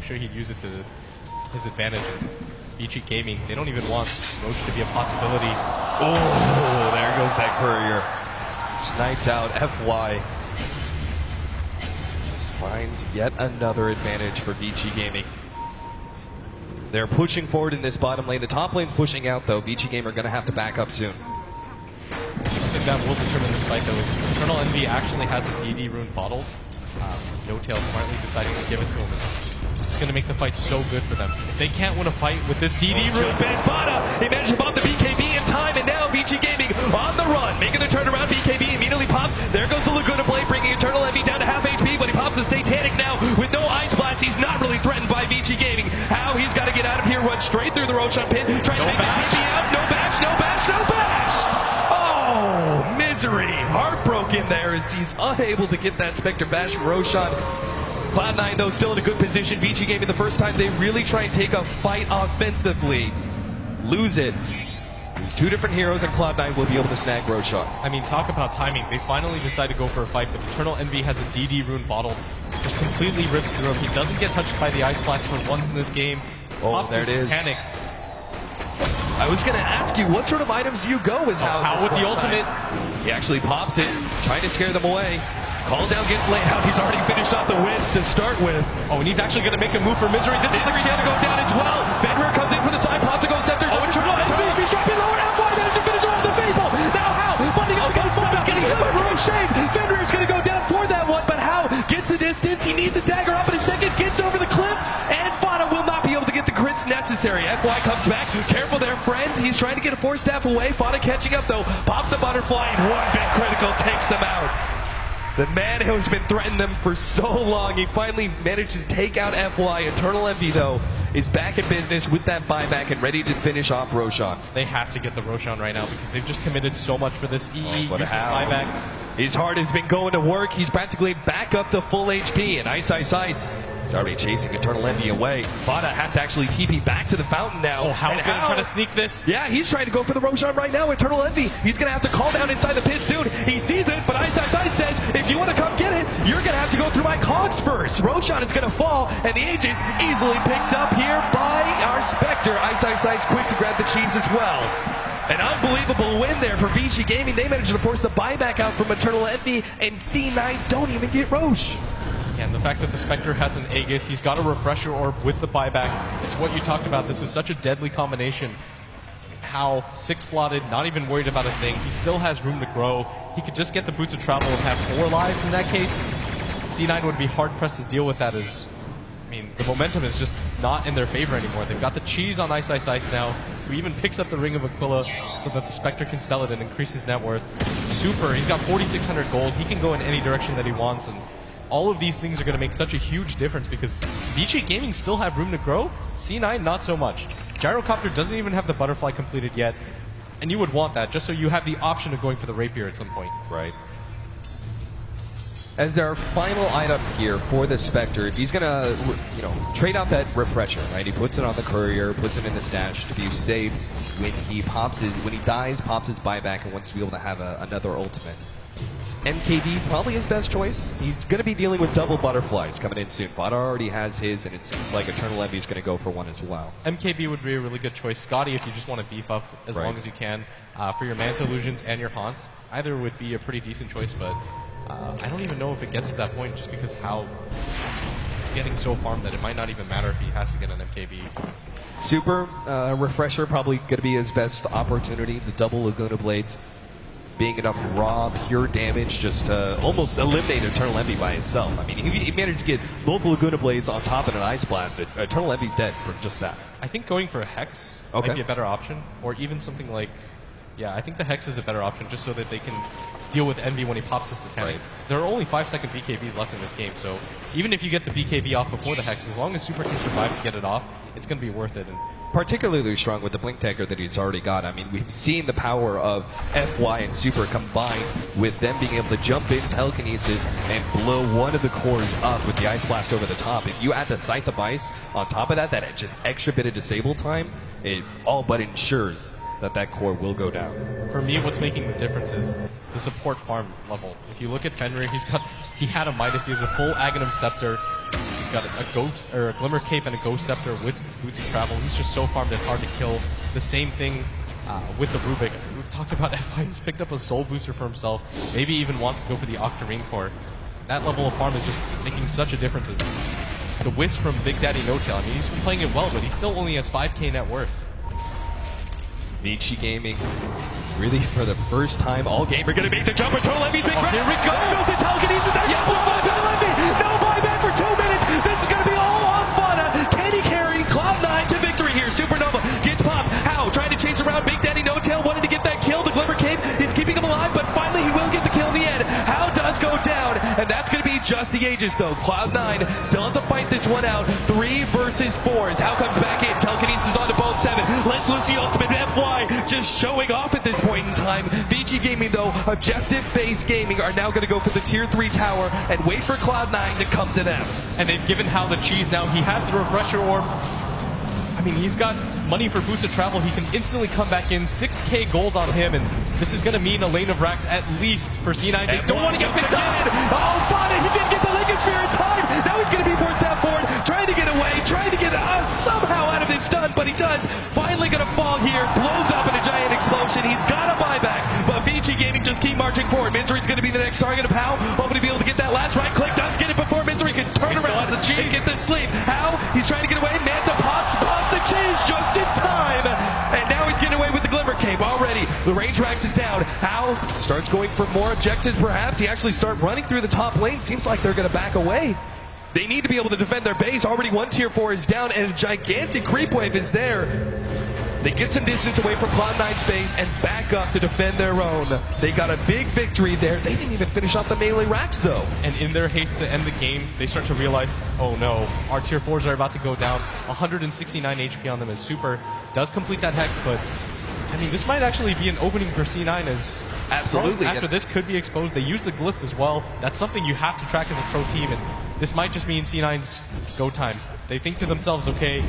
sure he'd use it to his advantage. And Vici Gaming, they don't even want Roche to be a possibility. Oh, there goes that courier. Sniped out FY. Just finds yet another advantage for Vici Gaming. They're pushing forward in this bottom lane. The top lane's pushing out, though. Vici Gaming are going to have to back up soon. I think that will determine this fight, though. Is Eternal Envy actually has a DD rune bottled. No Tail smartly deciding to give it to him. It's going to make the fight so good for them. If they can't win a fight with this DD rune, Fada, he managed to bomb the BKB in time, and now Vici Gaming on the run, making the turnaround. BKB immediately pops. There goes the Laguna Blade, bringing Eternal Envy down to half HP, but he pops the Satanic now with no Ice Blast. He's not really threatened by Vici Gaming. How he's got to get out of here, run straight through the Roshan pit, trying to make the TP out. No bash, no bash, no bash! Oh, misery. Heartbroken there as he's unable to get that Spectre bash from Roshan. Cloud9, though, still in a good position. Vici Gaming, the first time they really try and take a fight offensively, lose it. There's two different heroes, and Cloud9 will be able to snag Roshan. I mean, talk about timing. They finally decide to go for a fight, but Eternal Envy has a DD rune bottled. Just completely rips through him. He doesn't get touched by the Ice Blast for once in this game. Oh, there it is. Panic. I was going to ask you, what sort of items do you go with how with the ultimate? He actually pops it, trying to scare them away. Call down gets laid out. He's already finished off the wins to start with. Oh, and he's actually going to make a move for Misery. This is going to go down as well. Fenrir comes in for the side. Pops to go Scepter. Oh, Eternal Envy. He's dropping lower. FY managed to finish off the Fable. Now how? Finding out against Fada's getting hit by Ricochet. Fenrir's going to go down for that one, but how? Gets the distance. He needs the dagger up in a second. Gets over the cliff, and Fada will not be able to get the crits necessary. FY comes back. Careful there, friends. He's trying to get a force staff away. Fada catching up, though. Pops the butterfly, and one big critical takes him out. The man who's been threatening them for so long, he finally managed to take out FY. Eternal Envy, though, is back in business with that buyback and ready to finish off Roshan. They have to get the Roshan right now because they've just committed so much for this EE using buyback. His heart has been going to work. He's practically back up to full HP, and Ice He's already chasing Eternal Envy away. Fada has to actually TP back to the fountain now. Oh, How's going to try to sneak this? Yeah, he's trying to go for the Roshan right now. Eternal Envy, he's going to have to call down inside the pit soon. He sees it, but Ice says, if you want to come get it, you're going to have to go through my cogs first. Roshan is going to fall, and the Aegis easily picked up here by our Spectre. Ice quick to grab the cheese as well. An unbelievable win there for Vici Gaming. They managed to force the buyback out from Eternal Envy, and C9 don't even get Roche. And the fact that the Spectre has an Aegis, he's got a Refresher Orb with the buyback. It's what you talked about. This is such a deadly combination. How 6-slotted, not even worried about a thing. He still has room to grow. He could just get the Boots of Travel and have 4 lives in that case. C9 would be hard-pressed to deal with that as... I mean, the momentum is just not in their favor anymore. They've got the cheese on Ice now, who even picks up the Ring of Aquila so that the Spectre can sell it and increase his net worth. Super, he's got 4,600 gold. He can go in any direction that he wants, and all of these things are going to make such a huge difference because Vici Gaming still have room to grow. C9, not so much. Gyrocopter doesn't even have the butterfly completed yet, and you would want that just so you have the option of going for the rapier at some point. Right. As our final item here for the Spectre, he's gonna, trade out that refresher, right? He puts it on the courier, puts it in the stash to be saved when he dies, pops his buyback, and wants to be able to have another ultimate. MKD probably his best choice. He's gonna be dealing with double butterflies coming in soon. Fada already has his, and it seems like Eternal Envy is gonna go for one as well. MKB would be a really good choice. Scotty, if you just want to beef up as long as you can for your Manta Illusions and your Haunt, either would be a pretty decent choice, but I don't even know if it gets to that point just because how it's getting so farmed that it might not even matter if he has to get an MKB. Super Refresher probably going to be his best opportunity. The double Laguna Blades being enough raw, pure damage just to almost eliminate Eternal Envy by itself. I mean, he managed to get both Laguna Blades on top of an Ice Blast. Eternal Envy's dead for just that. I think going for a Hex might be a better option, or even something like... Yeah, I think the Hex is a better option just so that they can deal with Envy when he pops the Satanic. There are only 5-second BKBs left in this game, so even if you get the BKB off before the Hex, as long as Super can survive to get it off, it's going to be worth it. And particularly strong with the Blink Dagger that he's already got. I mean, we've seen the power of FY and Super combined with them being able to jump in telekinesis and blow one of the cores up with the Ice Blast over the top. If you add the Scythe of Ice on top of that just extra bit of disable time, it all but ensures that core will go down. For me, what's making the difference is the support farm level. If you look at Fenrir, he had a Midas, he has a full Aghanim Scepter. He's got a ghost or a Glimmer Cape and a Ghost Scepter with Boots of Travel. He's just so farmed and hard to kill. The same thing with the Rubik. We've talked about FI. He's picked up a Soul Booster for himself. Maybe even wants to go for the Octarine Core. That level of farm is just making such a difference. The Wisp from Big Daddy No Tail. I mean, he's been playing it well, but he still only has 5k net worth. Vici Gaming, really for the first time all game, we're going to make the jump. Eternal Envy's big grab. Here we go. There goes the telekinesis. There goes Eternal Envy. No buyback for 2 minutes. This is going to be all on Fauna. Can he carry Cloud9 to victory here? Supernova gets popped. How? Trying to chase around Big Daddy No Tail, wanted to get that kill. The Glimmer Cape is keeping him alive, but finally he will get the kill in the end. How does go down, and that's going to be just the Aegis though. Cloud9 still has to fight this one out. 3 versus 4s. How comes back in? Telekinesis onto both 7. Let's lose the ultimate. FY just showing off at this point in time. Vici Gaming though, objective-based gaming, are now going to go for the tier 3 tower and wait for Cloud9 to come to them. And then given how the cheese now, he has the refresher orb. I mean, he's got money for Boots of Travel. He can instantly come back in. 6k gold on him, and this is going to mean a lane of racks at least for C9. They don't want to get picked up. Oh, Fada, he didn't get the Lincoln Sphere in time. Now he's going to be forced out forward, trying to get away, trying to get somehow out of this stun, but he does. Finally going to fall here, blows up in a giant explosion. He's got a buyback, but Vici Gaming just keep marching forward. Misery's going to be the next target of How, hoping to be able to get that last right click. Does get it before Misery can turn around and get the sleep. How? He's trying to get away. Manta pops the cheese just in time, and now he's getting away with the Glimmer Cape already. The range racks is down. How starts going for more objectives, perhaps. He actually start running through the top lane. Seems like they're going to back away. They need to be able to defend their base. Already one tier 4 is down, and a gigantic creep wave is there. They get some distance away from Cloud9's base and back up to defend their own. They got a big victory there. They didn't even finish off the melee racks, though. And in their haste to end the game, they start to realize, oh no, our tier 4s are about to go down. 169 HP on them as Super does complete that Hex, but I mean, this might actually be an opening for C9 as absolutely after this could be exposed. They use the glyph as well. That's something you have to track as a pro team, and this might just mean C9's go time. They think to themselves, okay,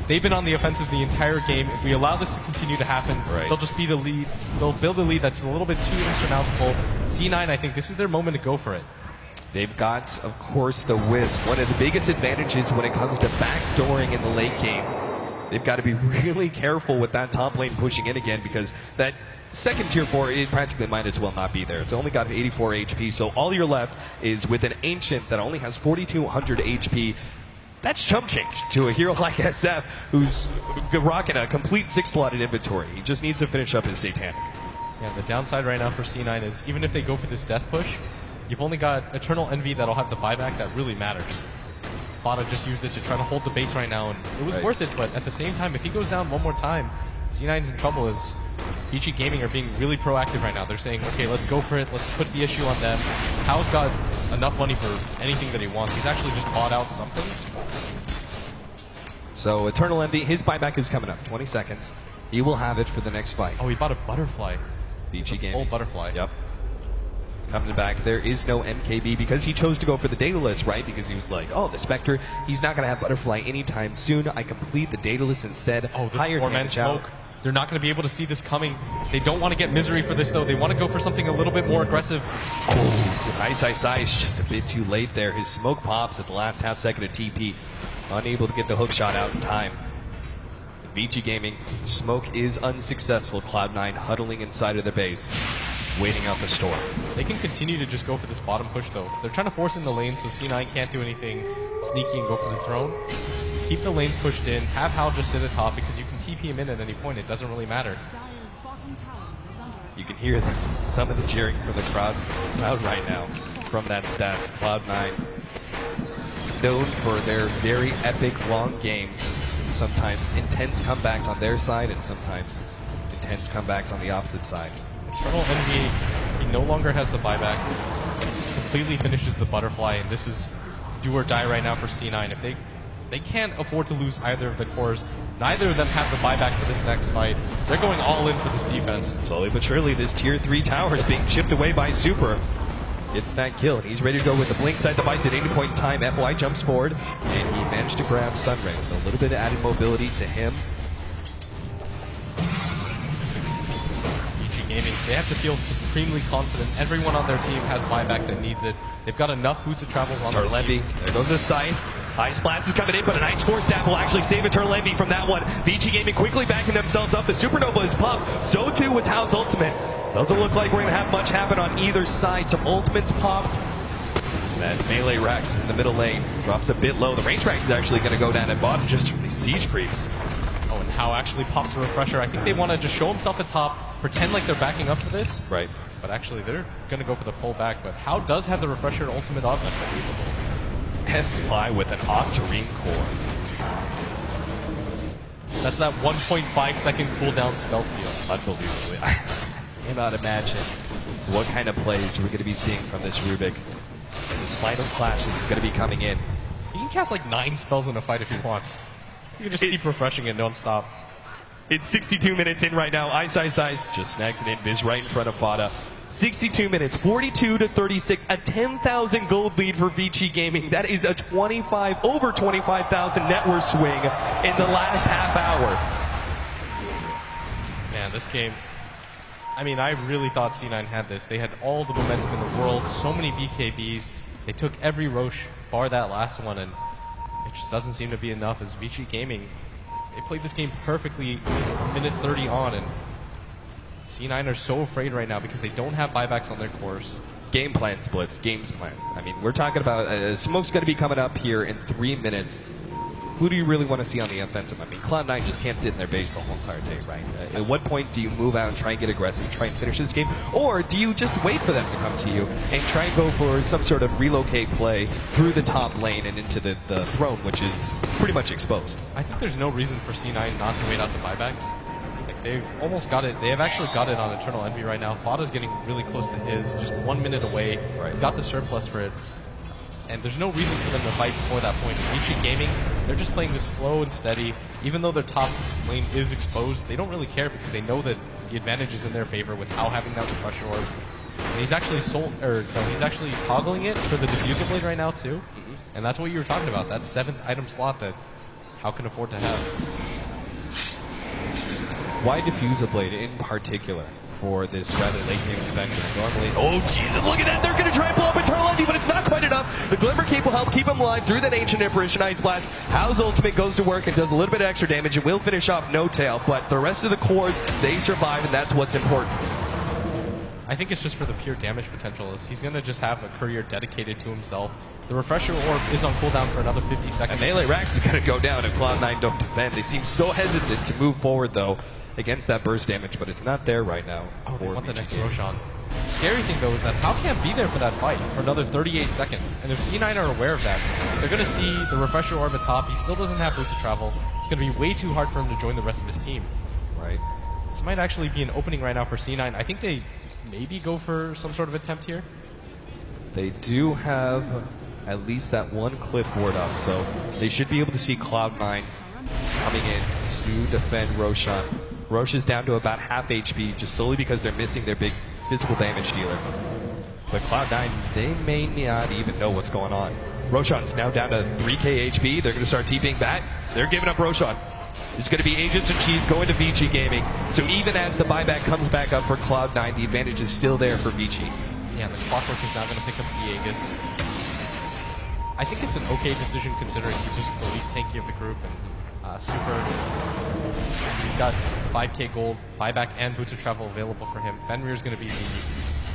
they've been on the offensive the entire game. If we allow this to continue to happen, they'll just be the lead. They'll build a lead that's a little bit too insurmountable. C9, I think this is their moment to go for it. They've got, of course, the Wisp. One of the biggest advantages when it comes to backdooring in the late game. They've got to be really careful with that top lane pushing in again, because that second tier 4, it practically might as well not be there. It's only got 84 HP, so all you're left is with an Ancient that only has 4,200 HP. That's chump change to a hero like SF, who's rocking a complete 6-slotted inventory. He just needs to finish up his Satanic. Yeah, the downside right now for C9 is even if they go for this death push, you've only got Eternal Envy that'll have the buyback that really matters. Fada just used it to try to hold the base right now, and it was worth it, but at the same time, if he goes down one more time, C9's in trouble as Vici Gaming are being really proactive right now. They're saying, okay, let's go for it, let's put the issue on them. Hao's got enough money for anything that he wants. He's actually just bought out something. So Eternal Envy, his buyback is coming up, 20 seconds. He will have it for the next fight. Oh, he bought a butterfly. Vici Gaming. Full butterfly. Yep. Coming back, there is no MKB because he chose to go for the Daedalus, right? Because he was like, oh, the Spectre, he's not going to have Butterfly anytime soon. I complete the Daedalus instead. Oh, the higher four-man smoke. They're not going to be able to see this coming. They don't want to get Misery for this, though. They want to go for something a little bit more aggressive. Oh, Ice, just a bit too late there. His smoke pops at the last half second of TP. Unable to get the hook shot out in time. Vici Gaming, smoke is unsuccessful. Cloud9 huddling inside of the base, waiting out the storm. They can continue to just go for this bottom push, though. They're trying to force in the lane so C9 can't do anything sneaky and go for the throne. Keep the lanes pushed in, have Hal just sit at top because you can TP him in at any point. It doesn't really matter. You can hear some of the cheering from the crowd right now from that stats. Cloud9, known for their very epic long games. Sometimes intense comebacks on their side and sometimes intense comebacks on the opposite side. Eternal Envy, he no longer has the buyback. Completely finishes the butterfly, and this is do or die right now for C9. If they can't afford to lose either of the cores, neither of them have the buyback for this next fight. They're going all in for this defense. Slowly but surely, this tier 3 tower is being chipped away by Super. Gets that kill, and he's ready to go with the blink side device at any point in time. FY jumps forward, and he managed to grab Sunray. So a little bit of added mobility to him. Gaming, they have to feel supremely confident. Everyone on their team has buyback that needs it. They've got enough boots of travel on their team. There goes the sight. Ice Blast is coming in, but an Ice Core Staff will actually save Eternal Envy from that one. VG Gaming quickly backing themselves up. The Supernova is popped. So too was Hound's ultimate. Doesn't look like we're going to have much happen on either side. Some ultimates popped. And that Melee Rex in the middle lane drops a bit low. The range Rex is actually going to go down at bottom just from these siege creeps. Oh, and How actually pops a refresher. I think they want to just show himself at top, pretend like they're backing up for this. Right. But actually, they're going to go for the pull back. But How does have the refresher and ultimate on them. And fly with an Octarine core. That's that 1.5 second cooldown spell steal. Unbelievably. I cannot imagine what kind of plays we're going to be seeing from this Rubik. This final clash is going to be coming in. He can cast like 9 spells in a fight if he wants. You can just keep refreshing it non-stop. It's 62 minutes in right now. Ice just snags an invis right in front of Fada. 62 minutes, 42-36, a 10,000 gold lead for VG Gaming. That is a over 25,000 net worth swing in the last half hour. Man, this game, I mean, I really thought C9 had this. They had all the momentum in the world, so many BKBs. They took every Roche, bar that last one, and it just doesn't seem to be enough as VG Gaming. They played this game perfectly, minute 30 on, and C9 are so afraid right now because they don't have buybacks on their course. Game plan splits, games plans. I mean, we're talking about Smoke's going to be coming up here in 3 minutes. Who do you really want to see on the offensive? I mean, Cloud9 just can't sit in their base the whole entire day, right? At what point do you move out and try and get aggressive, try and finish this game? Or do you just wait for them to come to you and try and go for some sort of relocate play through the top lane and into the throne, which is pretty much exposed? I think there's no reason for C9 not to wait out the buybacks. Like, they've almost got it. They have actually got it on Eternal Envy right now. Fada's getting really close to his, just 1 minute away. Right. He's got the surplus for it. And there's no reason for them to fight before that point. VG Gaming, they're just playing this slow and steady. Even though their top lane is exposed, they don't really care because they know that the advantage is in their favor with How having that refresher orb. And he's actually he's actually toggling it for the diffuser blade right now too. And that's what you were talking about, that 7th item slot that How can afford to have. Why diffuser blade in particular for this rather late game Spectre? Normally, oh Jesus, look at that! They're gonna try and blow up Eternal Envy, but it's not quite enough. The Glimmer Cape will help keep him alive through that Ancient Apparition Ice Blast. How's ultimate goes to work and does a little bit of extra damage. It will finish off No Tail, but the rest of the cores, they survive, and that's what's important. I think it's just for the pure damage potential. He's going to just have a courier dedicated to himself. The refresher orb is on cooldown for another 50 seconds. And Melee Rex is going to go down if Cloud9 don't defend. They seem so hesitant to move forward, though, against that burst damage, but it's not there right now. Oh, they want the next Roshan. The scary thing, though, is that How can't be there for that fight for another 38 seconds. And if C9 are aware of that, they're going to see the refresher orb at top. He still doesn't have boots to travel. It's going to be way too hard for him to join the rest of his team. Right. This might actually be an opening right now for C9. I think they maybe go for some sort of attempt here. They do have at least that one cliff ward up, so they should be able to see Cloud9 coming in to defend Roshan. Roche is down to about half HP just solely because they're missing their big physical damage dealer. But Cloud9, they may not even know what's going on. Roshan's now down to 3k HP. They're going to start TPing back. They're giving up Roshan. It's going to be Agents and Cheese going to VG Gaming. So even as the buyback comes back up for Cloud9, the advantage is still there for VG. Yeah, the Clockwork is now going to pick up the Aegis. I think it's an okay decision considering he's just the least tanky of the group. And he's got 5k gold, buyback, and boots of travel available for him. Fenrir is going to be the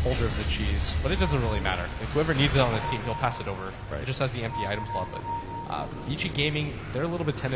holder of the cheese, but it doesn't really matter. If whoever needs it on his team, he'll pass it over. Right. It just has the empty item slot, but VG Gaming, they're a little bit tentative.